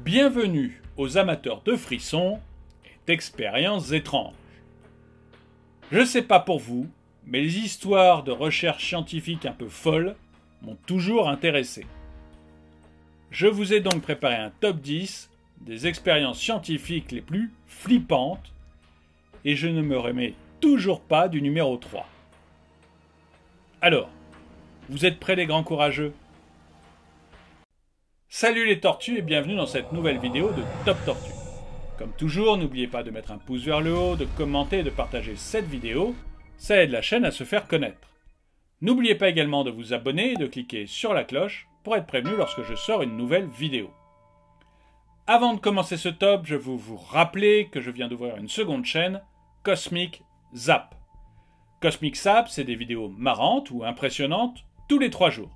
Bienvenue aux amateurs de frissons et d'expériences étranges. Je sais pas pour vous, mais les histoires de recherche scientifique un peu folles m'ont toujours intéressé. Je vous ai donc préparé un top 10 des expériences scientifiques les plus flippantes et je ne me remets toujours pas du numéro 3. Alors, vous êtes prêts les grands courageux ? Salut les tortues et bienvenue dans cette nouvelle vidéo de Top Tortue. Comme toujours, n'oubliez pas de mettre un pouce vers le haut, de commenter et de partager cette vidéo, ça aide la chaîne à se faire connaître. N'oubliez pas également de vous abonner et de cliquer sur la cloche pour être prévenu lorsque je sors une nouvelle vidéo. Avant de commencer ce top, je veux vous rappeler que je viens d'ouvrir une seconde chaîne, Cosmic Zap. Cosmic Zap, c'est des vidéos marrantes ou impressionnantes tous les 3 jours.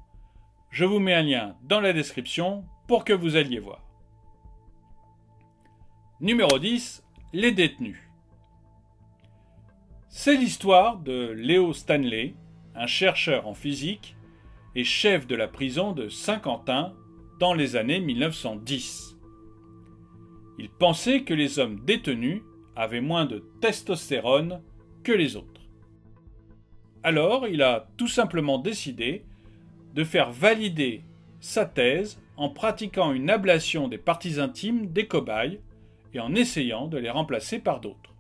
Je vous mets un lien dans la description pour que vous alliez voir. Numéro 10. Les détenus. C'est l'histoire de Leo Stanley, un chercheur en physique et chef de la prison de Saint-Quentin dans les années 1910. Il pensait que les hommes détenus avaient moins de testostérone que les autres. Alors, il a tout simplement décidé de faire valider sa thèse en pratiquant une ablation des parties intimes des cobayes et en essayant de les remplacer par d'autres.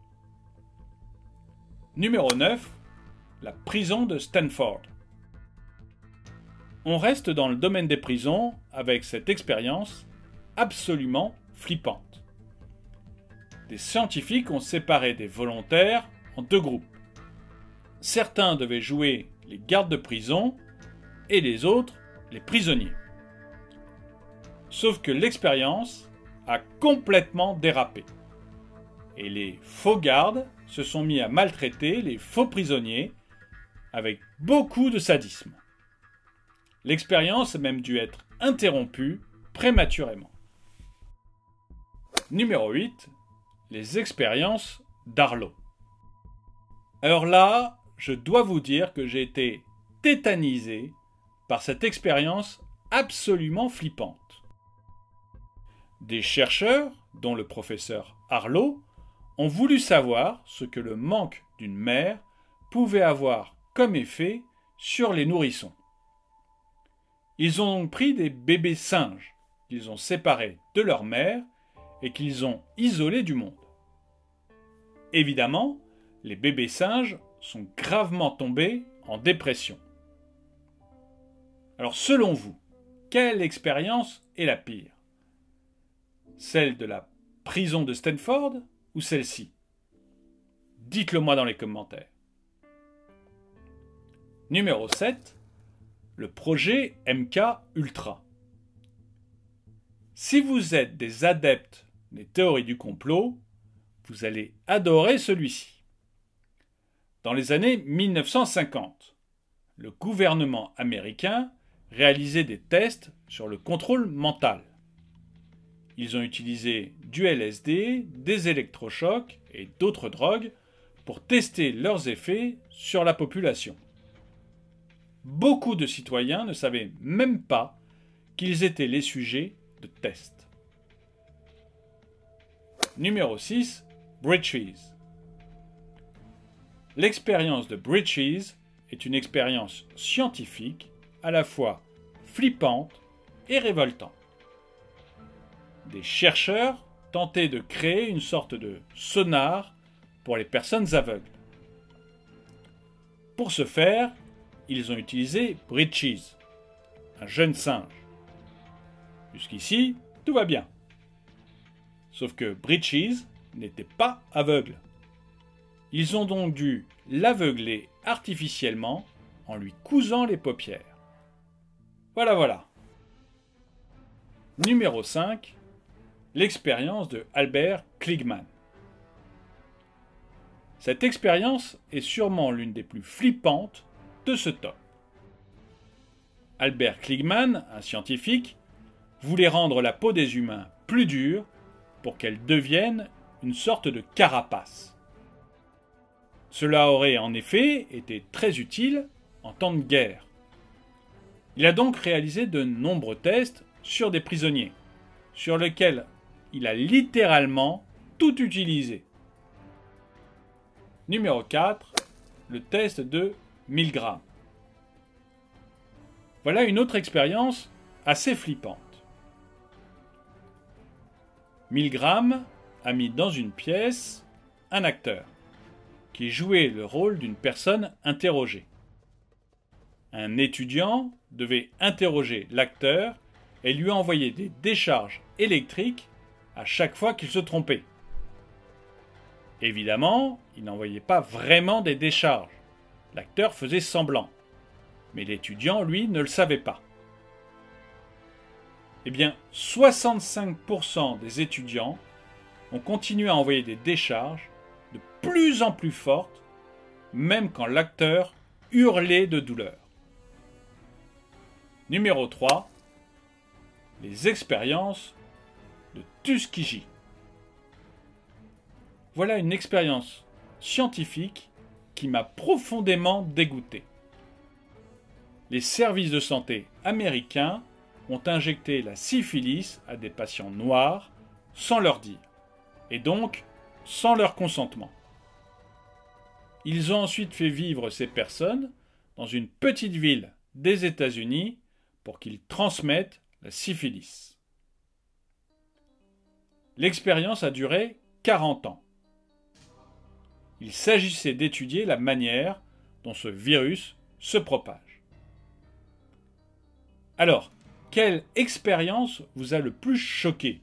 Numéro 9. La prison de Stanford. On reste dans le domaine des prisons avec cette expérience absolument flippante. Des scientifiques ont séparé des volontaires en 2 groupes. Certains devaient jouer les gardes de prison et les autres, les prisonniers. Sauf que l'expérience a complètement dérapé. Et les faux gardes se sont mis à maltraiter les faux prisonniers avec beaucoup de sadisme. L'expérience a même dû être interrompue prématurément. Numéro 8. Les expériences d'Arlo. Alors là, je dois vous dire que j'ai été tétanisé par cette expérience absolument flippante. Des chercheurs, dont le professeur Arlo, ont voulu savoir ce que le manque d'une mère pouvait avoir comme effet sur les nourrissons. Ils ont donc pris des bébés singes qu'ils ont séparés de leur mère et qu'ils ont isolés du monde. Évidemment, les bébés singes sont gravement tombés en dépression. Alors selon vous, quelle expérience est la pire ? Celle de la prison de Stanford ou celle-ci ? Dites-le moi dans les commentaires. Numéro 7. Le projet MK Ultra. Si vous êtes des adeptes des théories du complot, vous allez adorer celui-ci. Dans les années 1950, le gouvernement américain réalisait des tests sur le contrôle mental. Ils ont utilisé du LSD, des électrochocs et d'autres drogues pour tester leurs effets sur la population. Beaucoup de citoyens ne savaient même pas qu'ils étaient les sujets de tests. Numéro 6. Bridges. L'expérience de Bridges est une expérience scientifique à la fois flippante et révoltante. Des chercheurs tentaient de créer une sorte de sonar pour les personnes aveugles. Pour ce faire, ils ont utilisé Bridges, un jeune singe. Jusqu'ici, tout va bien. Sauf que Bridges n'était pas aveugle. Ils ont donc dû l'aveugler artificiellement en lui cousant les paupières. Voilà. Numéro 5. L'expérience de Albert Kligman. Cette expérience est sûrement l'une des plus flippantes de ce top. Albert Kligman, un scientifique, voulait rendre la peau des humains plus dure pour qu'elle devienne une sorte de carapace. Cela aurait en effet été très utile en temps de guerre. Il a donc réalisé de nombreux tests sur des prisonniers, sur lesquels il a littéralement tout utilisé. Numéro 4. Le test de Milgram. Voilà une autre expérience assez flippante. Milgram a mis dans une pièce un acteur qui jouait le rôle d'une personne interrogée. Un étudiant devait interroger l'acteur et lui envoyer des décharges électriques à chaque fois qu'il se trompait. Évidemment, il n'envoyait pas vraiment des décharges. L'acteur faisait semblant. Mais l'étudiant, lui, ne le savait pas. Eh bien, 65% des étudiants ont continué à envoyer des décharges de plus en plus fortes, même quand l'acteur hurlait de douleur. Numéro 3. Les expériences de Tuskegee. Voilà une expérience scientifique qui m'a profondément dégoûté. Les services de santé américains ont injecté la syphilis à des patients noirs sans leur dire, et donc sans leur consentement. Ils ont ensuite fait vivre ces personnes dans une petite ville des États-Unis pour qu'ils transmettent la syphilis. L'expérience a duré 40 ans. Il s'agissait d'étudier la manière dont ce virus se propage. Alors, quelle expérience vous a le plus choqué?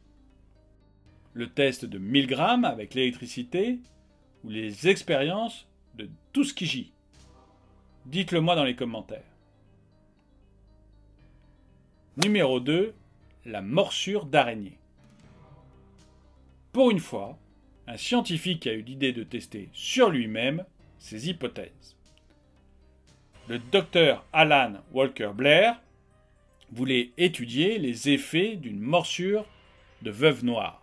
Le test de Milgram avec l'électricité ou les expériences de Tuskegee? Dites-le moi dans les commentaires. Numéro 2. La morsure d'araignée. Pour une fois, un scientifique a eu l'idée de tester sur lui-même ses hypothèses. Le docteur Alan Walker Blair voulait étudier les effets d'une morsure de veuve noire.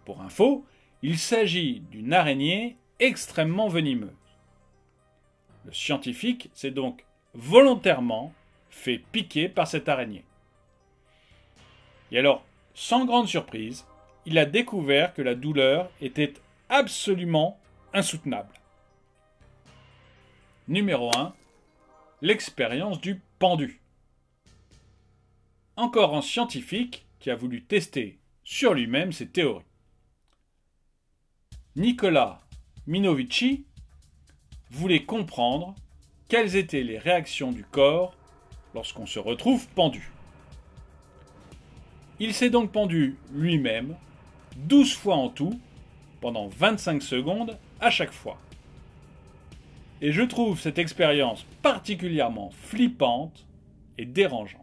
Pour info, il s'agit d'une araignée extrêmement venimeuse. Le scientifique s'est donc volontairement fait piquer par cette araignée. Et alors, sans grande surprise, il a découvert que la douleur était absolument insoutenable. Numéro 1. L'expérience du pendu. Encore un scientifique qui a voulu tester sur lui-même ses théories. Nicola Minovici voulait comprendre quelles étaient les réactions du corps lorsqu'on se retrouve pendu. Il s'est donc pendu lui-même 12 fois en tout, pendant 25 secondes à chaque fois. Et je trouve cette expérience particulièrement flippante et dérangeante.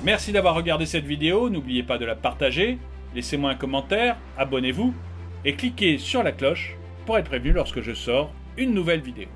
Merci d'avoir regardé cette vidéo, n'oubliez pas de la partager, laissez-moi un commentaire, abonnez-vous et cliquez sur la cloche pour être prévenu lorsque je sors une nouvelle vidéo.